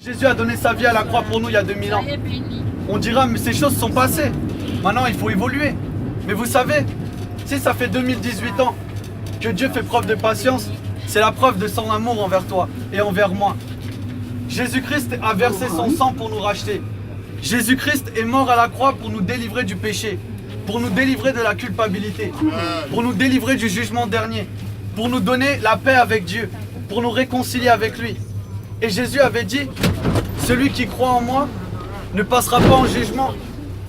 Jésus a donné sa vie à la croix pour nous il y a 2000 ans. On dira, mais ces choses sont passées. Maintenant, il faut évoluer. Mais vous savez, si ça fait 2018 ans que Dieu fait preuve de patience, c'est la preuve de son amour envers toi et envers moi. Jésus-Christ a versé son sang pour nous racheter. Jésus-Christ est mort à la croix pour nous délivrer du péché, pour nous délivrer de la culpabilité, pour nous délivrer du jugement dernier, pour nous donner la paix avec Dieu, pour nous réconcilier avec lui. Et Jésus avait dit, celui qui croit en moi ne passera pas en jugement,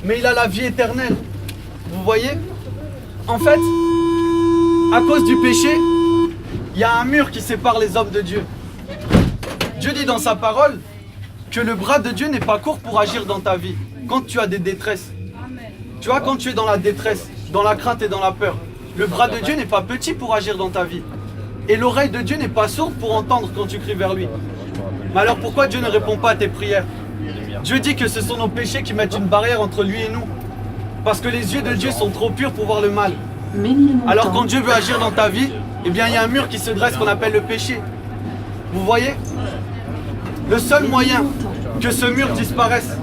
mais il a la vie éternelle. Vous voyez? En fait, à cause du péché, il y a un mur qui sépare les hommes de Dieu. Dieu dit dans sa parole que le bras de Dieu n'est pas court pour agir dans ta vie. Quand tu as des détresses, tu vois, quand tu es dans la détresse, dans la crainte et dans la peur, le bras de Dieu n'est pas petit pour agir dans ta vie. Et l'oreille de Dieu n'est pas sourde pour entendre quand tu cries vers lui. Mais alors pourquoi Dieu ne répond pas à tes prières? Dieu dit que ce sont nos péchés qui mettent une barrière entre lui et nous. Parce que les yeux de Dieu sont trop purs pour voir le mal. Alors quand Dieu veut agir dans ta vie, eh bien il y a un mur qui se dresse qu'on appelle le péché. Vous voyez? Le seul moyen que ce mur disparaisse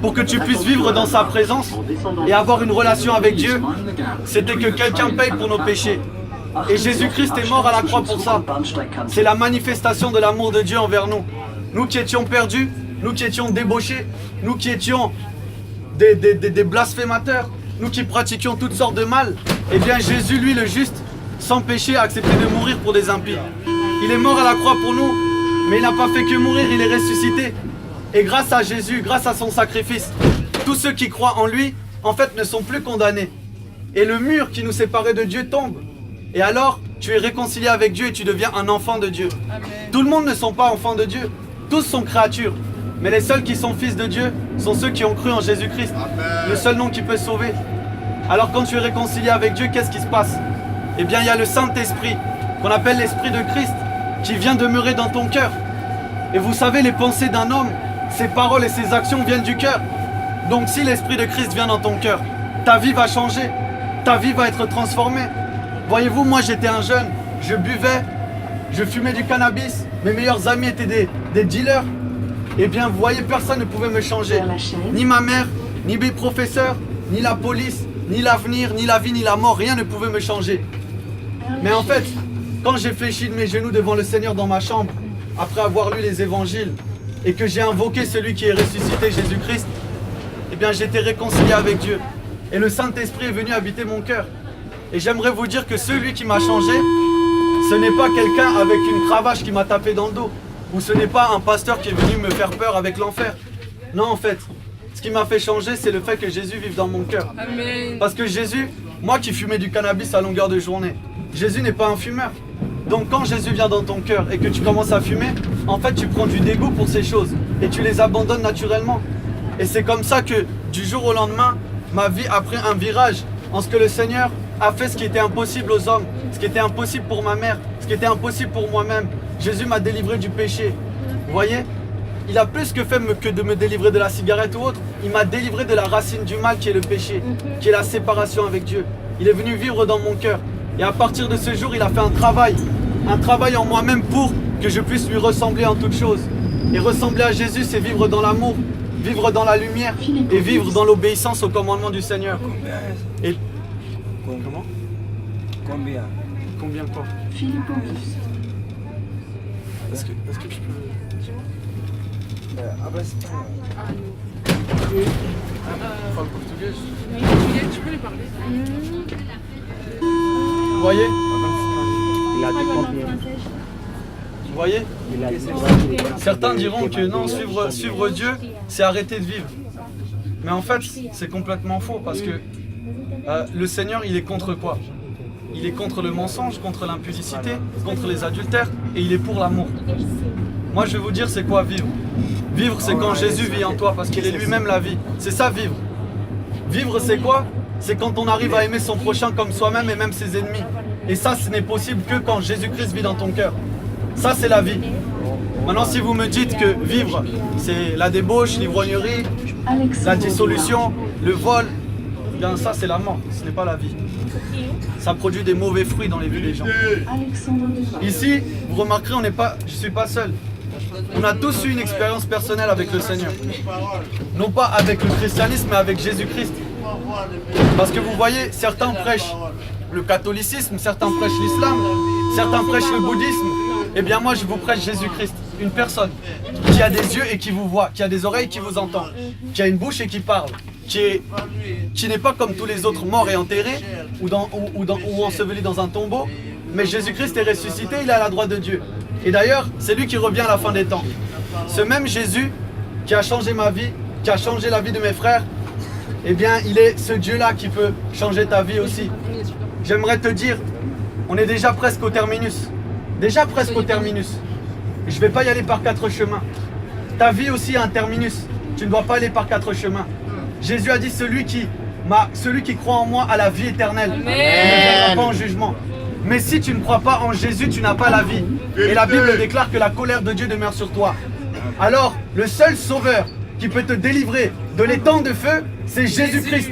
pour que tu puisses vivre dans sa présence et avoir une relation avec Dieu, c'était que quelqu'un paye pour nos péchés. Et Jésus-Christ est mort à la croix pour ça. C'est la manifestation de l'amour de Dieu envers nous. Nous qui étions perdus, nous qui étions débauchés, nous qui étions des blasphémateurs, nous qui pratiquions toutes sortes de mal, eh bien Jésus, lui le juste, sans péché, a accepté de mourir pour des impies. Il est mort à la croix pour nous, mais il n'a pas fait que mourir, il est ressuscité. Et grâce à Jésus, grâce à son sacrifice, tous ceux qui croient en lui, en fait, ne sont plus condamnés. Et le mur qui nous séparait de Dieu tombe. Et alors, tu es réconcilié avec Dieu et tu deviens un enfant de Dieu. Amen. Tout le monde ne sont pas enfants de Dieu. Tous sont créatures. Mais les seuls qui sont fils de Dieu sont ceux qui ont cru en Jésus-Christ. Le seul nom qui peut sauver. Alors quand tu es réconcilié avec Dieu, qu'est-ce qui se passe? Eh bien, il y a le Saint-Esprit, qu'on appelle l'Esprit de Christ, qui vient demeurer dans ton cœur. Et vous savez, les pensées d'un homme, ses paroles et ses actions viennent du cœur. Donc si l'Esprit de Christ vient dans ton cœur, ta vie va changer. Ta vie va être transformée. Voyez-vous, moi j'étais un jeune, je buvais, je fumais du cannabis, mes meilleurs amis étaient des dealers. Eh bien, vous voyez, personne ne pouvait me changer. Ni ma mère, ni mes professeurs, ni la police, ni l'avenir, ni la vie, ni la mort, rien ne pouvait me changer. Mais en fait, quand j'ai fléchi de mes genoux devant le Seigneur dans ma chambre, après avoir lu les évangiles, et que j'ai invoqué celui qui est ressuscité, Jésus-Christ, eh bien j'étais réconcilié avec Dieu. Et le Saint-Esprit est venu habiter mon cœur. Et j'aimerais vous dire que celui qui m'a changé, ce n'est pas quelqu'un avec une cravache qui m'a tapé dans le dos. Ou ce n'est pas un pasteur qui est venu me faire peur avec l'enfer. Non, en fait, ce qui m'a fait changer, c'est le fait que Jésus vive dans mon cœur. Amen. Parce que Jésus, moi qui fumais du cannabis à longueur de journée, Jésus n'est pas un fumeur. Donc quand Jésus vient dans ton cœur et que tu commences à fumer, en fait tu prends du dégoût pour ces choses et tu les abandonnes naturellement. Et c'est comme ça que du jour au lendemain, ma vie a pris un virage en ce que le Seigneur a fait ce qui était impossible aux hommes, ce qui était impossible pour ma mère, ce qui était impossible pour moi-même. Jésus m'a délivré du péché. Vous voyez? Il a plus que fait que de me délivrer de la cigarette ou autre. Il m'a délivré de la racine du mal qui est le péché, qui est la séparation avec Dieu. Il est venu vivre dans mon cœur. Et à partir de ce jour, il a fait un travail en moi-même pour que je puisse lui ressembler en toutes choses. Et ressembler à Jésus, c'est vivre dans l'amour, vivre dans la lumière et vivre dans l'obéissance au commandement du Seigneur. Et comment? Combien? Combien quoi? Est-ce que je peux... Parle portugais. Tu peux lui parler. Vous voyez? Il a dit combien? Vous voyez? Il a dit Certains diront que non, suivre Dieu, c'est arrêter de vivre. Mais en fait, c'est complètement faux parce que le Seigneur, il est contre quoi? Il est contre le mensonge, contre l'impudicité, contre les adultères et il est pour l'amour. Moi, je vais vous dire, c'est quoi vivre? Vivre, c'est quand Jésus vit en toi parce qu'il est lui-même la vie. C'est ça, vivre. Vivre, c'est quoi? C'est quand on arrive à aimer son prochain comme soi-même et même ses ennemis. Et ça, ce n'est possible que quand Jésus-Christ vit dans ton cœur. Ça, c'est la vie. Maintenant, si vous me dites que vivre, c'est la débauche, l'ivrognerie, la dissolution, le vol, bien ça, c'est la mort. Ce n'est pas la vie. Ça produit des mauvais fruits dans les vies des gens. Ici, vous remarquerez, je ne suis pas seul. On a tous eu une expérience personnelle avec le Seigneur. Non pas avec le christianisme, mais avec Jésus-Christ. Parce que vous voyez, certains prêchent le catholicisme, certains prêchent l'islam, certains prêchent le bouddhisme. Eh bien moi je vous prêche Jésus-Christ, une personne qui a des yeux et qui vous voit, qui a des oreilles qui vous entend, qui a une bouche et qui parle, qui n'est pas comme tous les autres morts et enterrés ou ensevelis dans un tombeau, mais Jésus-Christ est ressuscité, il est à la droite de Dieu. Et d'ailleurs, c'est lui qui revient à la fin des temps. Ce même Jésus qui a changé ma vie, qui a changé la vie de mes frères, eh bien, il est ce Dieu-là qui peut changer ta vie aussi. J'aimerais te dire, on est déjà presque au terminus. Déjà presque au terminus. Je ne vais pas y aller par 4 chemins. Ta vie aussi a un terminus. Tu ne dois pas aller par 4 chemins. Jésus a dit, celui qui croit en moi a la vie éternelle. Il ne viendra pas en jugement. Mais si tu ne crois pas en Jésus, tu n'as pas la vie. Et la Bible déclare que la colère de Dieu demeure sur toi. Alors, le seul sauveur qui peut te délivrer de l'étang de feu, c'est Jésus-Christ.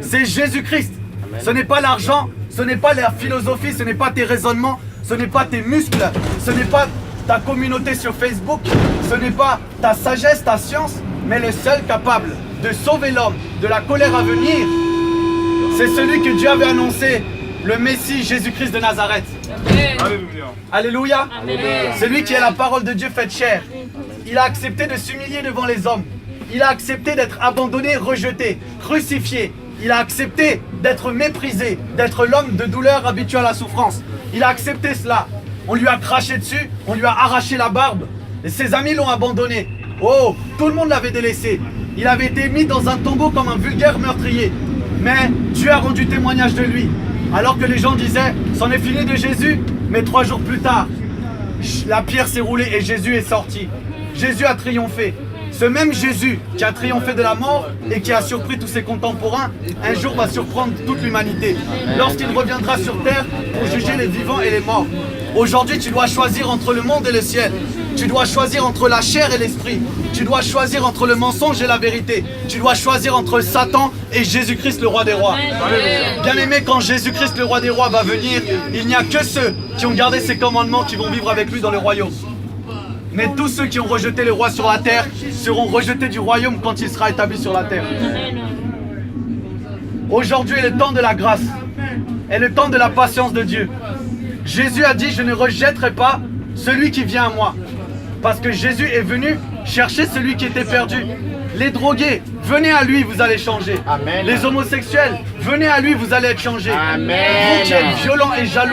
C'est Jésus-Christ. Ce n'est pas l'argent, ce n'est pas la philosophie, ce n'est pas tes raisonnements, ce n'est pas tes muscles, ce n'est pas ta communauté sur Facebook, ce n'est pas ta sagesse, ta science, mais le seul capable de sauver l'homme de la colère à venir, c'est celui que Dieu avait annoncé, le Messie Jésus-Christ de Nazareth. Alléluia. C'est lui qui est la parole de Dieu faite chair. Il a accepté de s'humilier devant les hommes. Il a accepté d'être abandonné, rejeté, crucifié. Il a accepté d'être méprisé, d'être l'homme de douleur habitué à la souffrance. Il a accepté cela. On lui a craché dessus, on lui a arraché la barbe. Et ses amis l'ont abandonné. Oh, tout le monde l'avait délaissé. Il avait été mis dans un tombeau comme un vulgaire meurtrier. Mais Dieu a rendu témoignage de lui. Alors que les gens disaient, c'en est fini de Jésus. Mais 3 jours plus tard, la pierre s'est roulée et Jésus est sorti. Jésus a triomphé. Ce même Jésus qui a triomphé de la mort et qui a surpris tous ses contemporains, un jour va surprendre toute l'humanité. Lorsqu'il reviendra sur terre pour juger les vivants et les morts. Aujourd'hui, tu dois choisir entre le monde et le ciel. Tu dois choisir entre la chair et l'esprit. Tu dois choisir entre le mensonge et la vérité. Tu dois choisir entre Satan et Jésus-Christ, le roi des rois. Bien aimé, quand Jésus-Christ, le roi des rois, va venir, il n'y a que ceux qui ont gardé ses commandements qui vont vivre avec lui dans le royaume. Mais tous ceux qui ont rejeté le roi sur la terre seront rejetés du royaume quand il sera établi sur la terre. Aujourd'hui est le temps de la grâce, est le temps de la patience de Dieu. Jésus a dit, je ne rejetterai pas celui qui vient à moi. Parce que Jésus est venu chercher celui qui était perdu. Les drogués, venez à lui, vous allez changer. Amen. Les homosexuels, venez à lui, vous allez être changés. Amen. Vous qui êtes violents et jaloux,